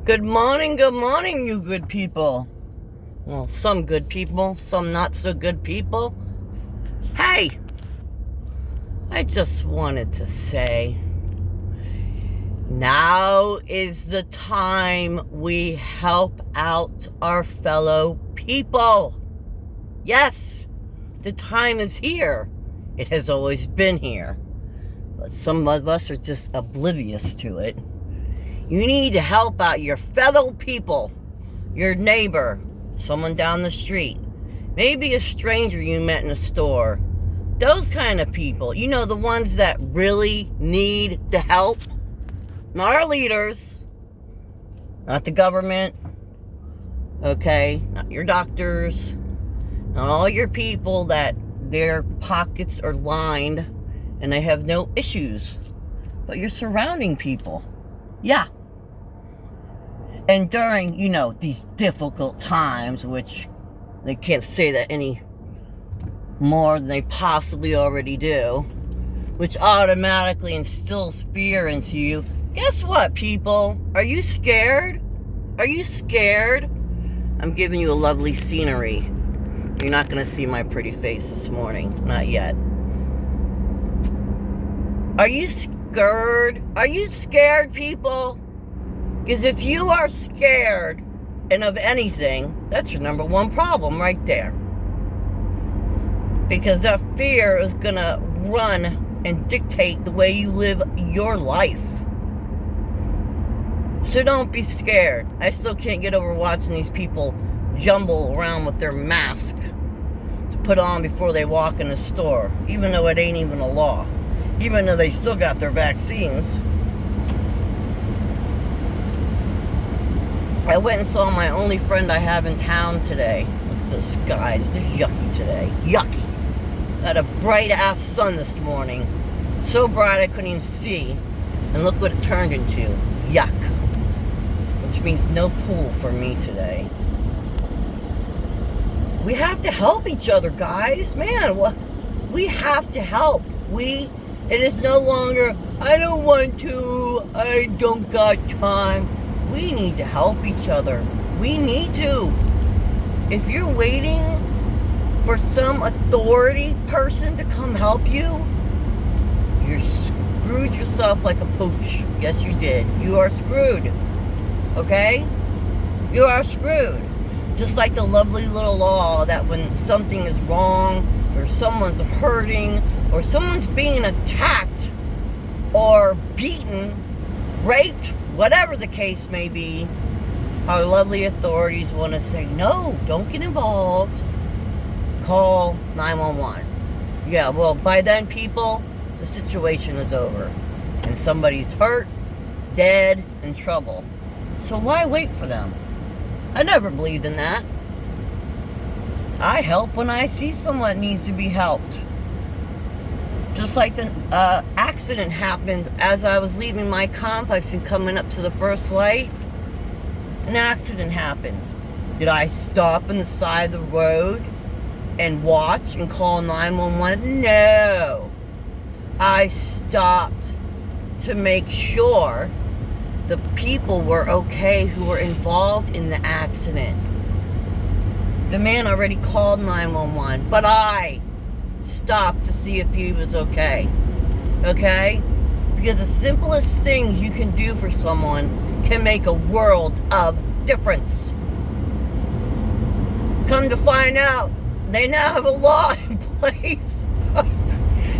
Good morning, you good people. Well, some good people, some not so good people. Hey, I just wanted to say, now is the time we help out our fellow people. Yes, the time is here. It has always been here. But some of us are just oblivious to it. You need to help out your fellow people, your neighbor, someone down the street, maybe a stranger you met in a store. Those kind of people, the ones that really need the help. Not our leaders, not the government, okay? Not your doctors, not all your people that their pockets are lined and they have no issues, but your surrounding people. Yeah. And during, these difficult times, which they can't say that any more than they possibly already do, which automatically instills fear into you. Guess what, people? Are you scared? Are you scared? I'm giving you a lovely scenery. You're not going to see my pretty face this morning. Not yet. Are you scared? Are you scared, people? Because if you are scared and of anything, that's your number one problem right there. Because that fear is going to run and dictate the way you live your life. So don't be scared. I still can't get over watching these people jumble around with their mask to put on before they walk in the store, even though it ain't even a law. Even though they still got their vaccines. I went and saw my only friend I have in town today. Look at this guy. It's just yucky today. Yucky. Had a bright-ass sun this morning. So bright I couldn't even see. And look what it turned into. Yuck. Which means no pool for me today. We have to help each other, guys. Man, we have to help. It is no longer, I don't want to, I don't got time. We need to help each other. We need to. If you're waiting for some authority person to come help you, you're screwed yourself like a pooch. Yes, you did. You are screwed. Okay? You are screwed. Just like the lovely little law that when something is wrong, or someone's hurting, or someone's being attacked, or beaten, raped, whatever the case may be, our lovely authorities want to say, no, don't get involved. Call 911. Yeah, well, by then, people, the situation is over. And somebody's hurt, dead, in trouble. So why wait for them? I never believed in that. I help when I see someone that needs to be helped. Just like the accident happened as I was leaving my complex and coming up to the first light. An accident happened. Did I stop on the side of the road and watch and call 911? No. I stopped to make sure the people were okay who were involved in the accident. The man already called 911, but I stopped to see if he was okay. Okay? Because the simplest things you can do for someone can make a world of difference. Come to find out, they now have a law in place.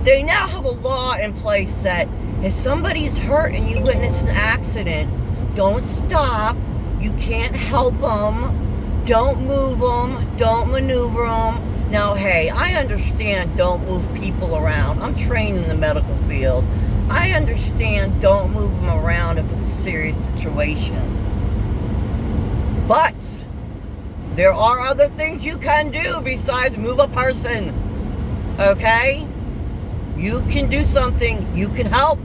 They now have a law in place that if somebody's hurt and you witness an accident, don't stop. You can't help them. Don't move them. Don't maneuver them. Now, hey, I understand don't move people around. I'm trained in the medical field. I understand don't move them around if it's a serious situation. But there are other things you can do besides move a person. Okay? You can do something. You can help.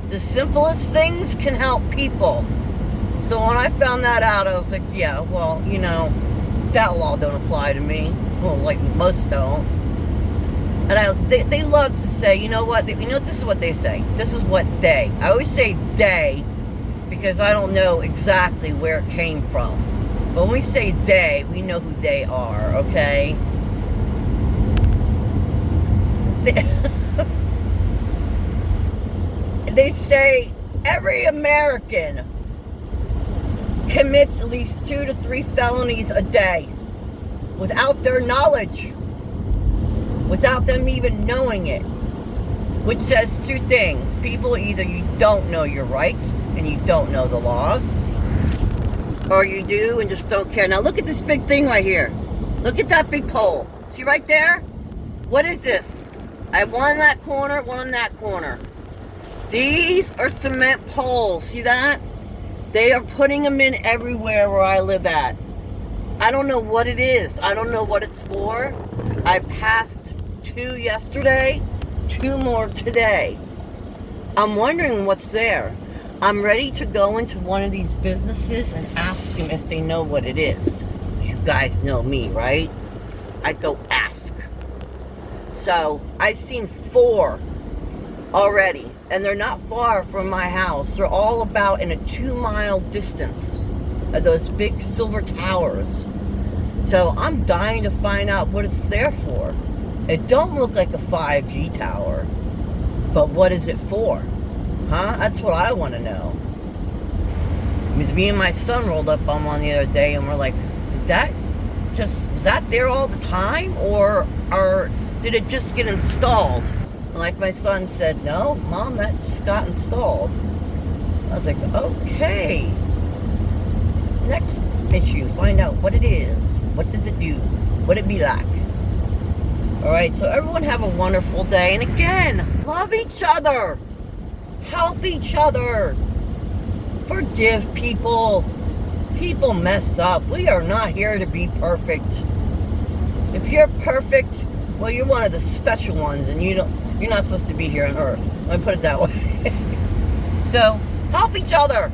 The simplest things can help people. So when I found that out, I was like, yeah, well, that law don't apply to me. Well, like most don't. And they love to say, you know what? This is what they say. This is what they. I always say they because I don't know exactly where it came from. But when we say they, we know who they are, okay? They say every American commits at least 2 to 3 felonies a day without their knowledge, without them even knowing it, which says 2 things. People, either you don't know your rights and you don't know the laws, or you do and just don't care. Now look at this big thing right here. Look at that big pole. See right there? What is this? I have one in that corner, one in that corner. These are cement poles. See that? They are putting them in everywhere where I live at. I don't know what it is. I don't know what it's for. I passed 2 yesterday, 2 more today. I'm wondering what's there. I'm ready to go into one of these businesses and ask them if they know what it is. You guys know me, right? I go ask. So I've seen 4 already, and they're not far from my house. They're all about in a 2-mile distance of those big silver towers. So I'm dying to find out what it's there for. It don't look like a 5G tower, but what is it for? Huh? That's what I want to know. Because me and my son rolled up on one the other day and we're like, was that there all the time? Or did it just get installed? And like my son said, no, Mom, that just got installed. I was like, okay. Next issue, find out what it is. What does it do? What it be like? Alright, so everyone have a wonderful day. And again, love each other. Help each other. Forgive people. People mess up. We are not here to be perfect. If you're perfect, well, you're one of the special ones, and you're not supposed to be here on Earth. Let me put it that way. So, help each other.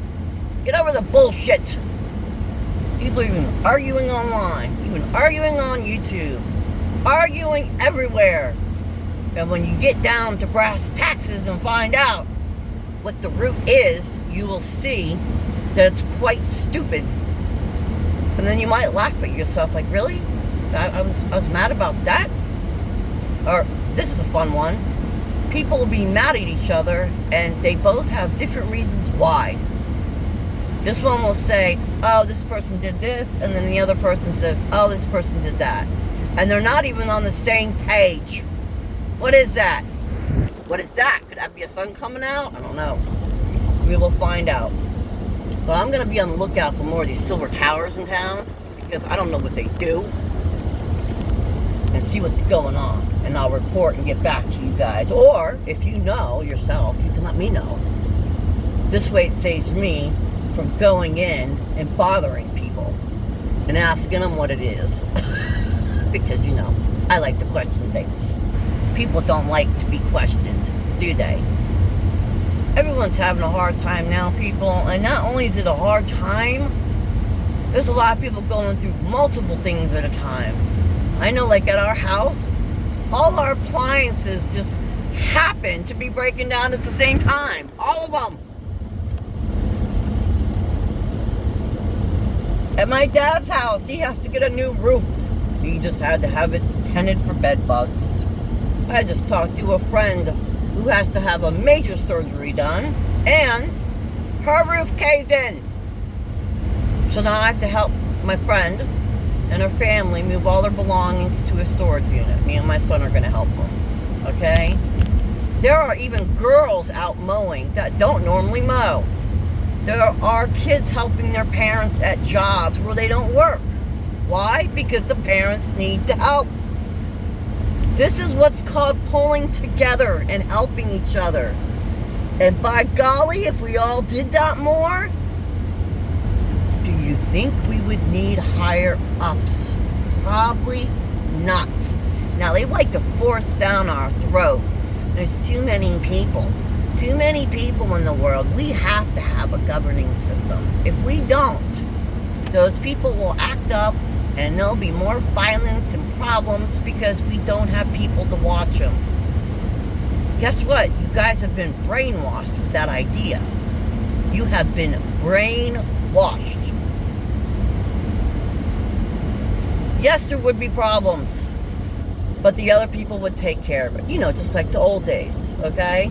Get over the bullshit. People are even arguing online, even arguing on YouTube, arguing everywhere. And when you get down to brass taxes and find out what the root is, you will see that it's quite stupid. And then you might laugh at yourself, like, really? I was mad about that? Or, this is a fun one. People will be mad at each other, and they both have different reasons why. This one will say, oh, this person did this, and then the other person says, oh, this person did that. And they're not even on the same page. What is that? What is that? Could that be a sun coming out? I don't know. We will find out. But I'm going to be on the lookout for more of these silver towers in town, because I don't know what they do. And see what's going on. And I'll report and get back to you guys. Or, if you know yourself, you can let me know. This way it saves me from going in and bothering people and asking them what it is. Because, you know, I like to question things. People don't like to be questioned, do they? Everyone's having a hard time now, people. And not only is it a hard time, there's a lot of people going through multiple things at a time. I know, like at our house, all our appliances just happen to be breaking down at the same time. All of them. At my dad's house, he has to get a new roof. He just had to have it tented for bed bugs. I just talked to a friend who has to have a major surgery done, and her roof caved in. So now I have to help my friend and her family move all their belongings to a storage unit. Me and my son are going to help them. Okay? There are even girls out mowing that don't normally mow. There are kids helping their parents at jobs where they don't work. Why? Because the parents need the help. This is what's called pulling together and helping each other. And by golly, if we all did that more, do you think we would need higher ups? Probably not. Now, they like to force down our throat. There's too many people. Too many people in the world. We have to have a governing system. If we don't, those people will act up and there'll be more violence and problems because we don't have people to watch them. Guess what? You guys have been brainwashed with that idea. You have been brainwashed. Yes, there would be problems, but the other people would take care of it. You know, just like the old days, okay?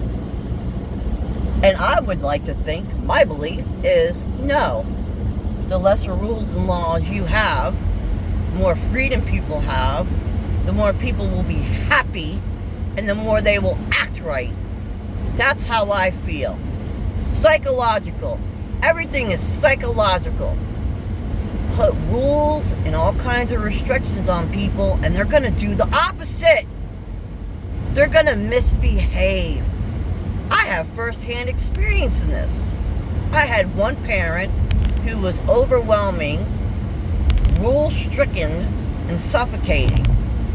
And I would like to think, my belief is, no. The lesser rules and laws you have, the more freedom people have, the more people will be happy, and the more they will act right. That's how I feel. Psychological. Everything is psychological. Put rules and all kinds of restrictions on people, and they're going to do the opposite. They're going to misbehave. I have firsthand experience in this. I had one parent who was overwhelming, rule-stricken, and suffocating.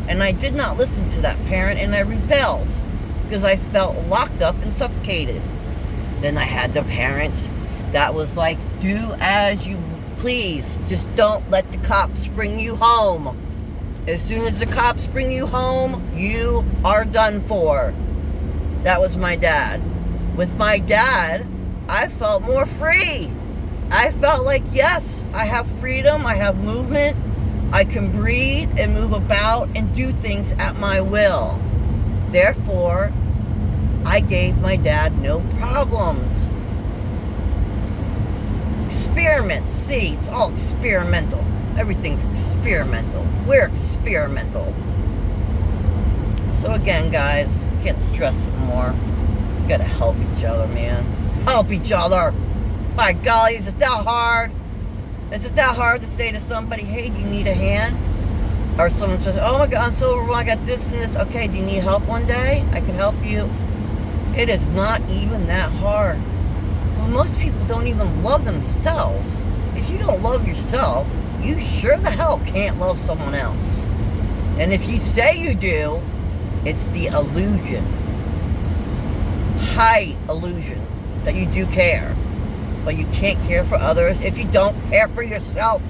And I did not listen to that parent, and I rebelled because I felt locked up and suffocated. Then I had the parents that was like, do as you please. Just don't let the cops bring you home. As soon as the cops bring you home, you are done for. That was my dad. With my dad, I felt more free. I felt like, yes, I have freedom, I have movement, I can breathe and move about and do things at my will. Therefore, I gave my dad no problems. Experiments, see, it's all experimental. Everything's experimental. We're experimental. So again, guys, can't stress it more. You gotta help each other, man. Help each other. My golly, is it that hard? Is it that hard to say to somebody, hey, do you need a hand? Or someone says, oh my God, I'm so overwhelmed, I got this and this. Okay, do you need help one day? I can help you. It is not even that hard. Well, most people don't even love themselves. If you don't love yourself, you sure the hell can't love someone else. And if you say you do, it's the illusion. High illusion that you do care. But you can't care for others if you don't care for yourself.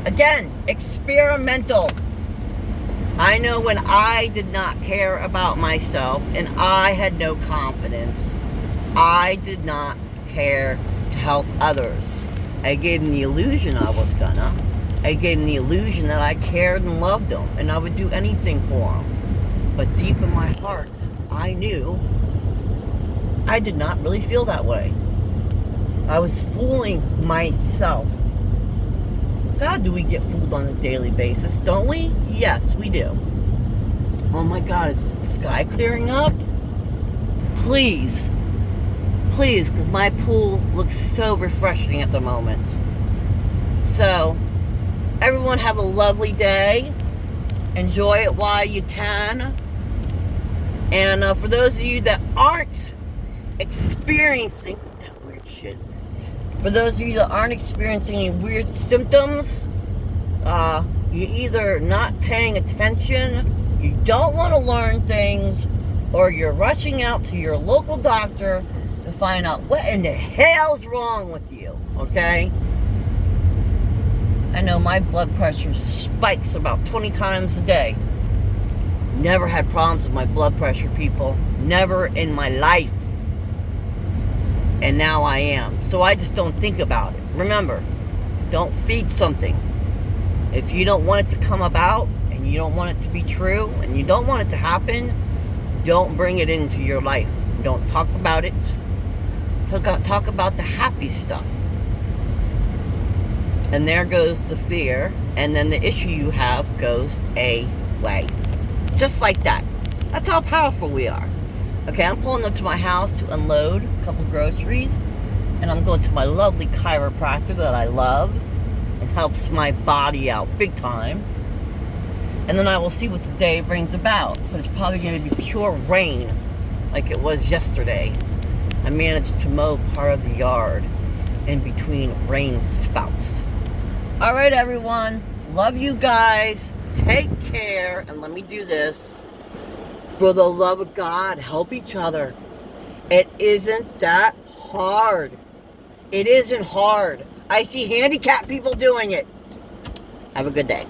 Again, experimental. I know when I did not care about myself and I had no confidence, I did not care to help others. I gave them the illusion I was gonna. I gave them the illusion that I cared and loved them and I would do anything for them. But deep in my heart, I knew I did not really feel that way. I was fooling myself. God, do we get fooled on a daily basis, don't we? Yes, we do. Oh my God, is the sky clearing up? Please. Please, because my pool looks so refreshing at the moment. So, everyone have a lovely day. Enjoy it while you can. And for those of you that aren't experiencing that weird shit, for those of you that aren't experiencing any weird symptoms, you're either not paying attention, you don't want to learn things, or you're rushing out to your local doctor to find out what in the hell's wrong with you, okay? I know my blood pressure spikes about 20 times a day. Never had problems with my blood pressure, people. Never in my life. And now I am. So I just don't think about it. Remember, don't feed something. If you don't want it to come about, and you don't want it to be true, and you don't want it to happen, don't bring it into your life. Don't talk about it. Talk about the happy stuff. And there goes the fear, and then the issue you have goes away. Just like that. That's how powerful we are. Okay, I'm pulling up to my house to unload a couple groceries, and I'm going to my lovely chiropractor that I love and helps my body out big time. And then I will see what the day brings about, but it's probably going to be pure rain like it was yesterday. I managed to mow part of the yard in between rain spouts. All right, everyone. Love you guys. Take care. And let me do this. For the love of God, help each other. It isn't that hard. It isn't hard. I see handicapped people doing it. Have a good day.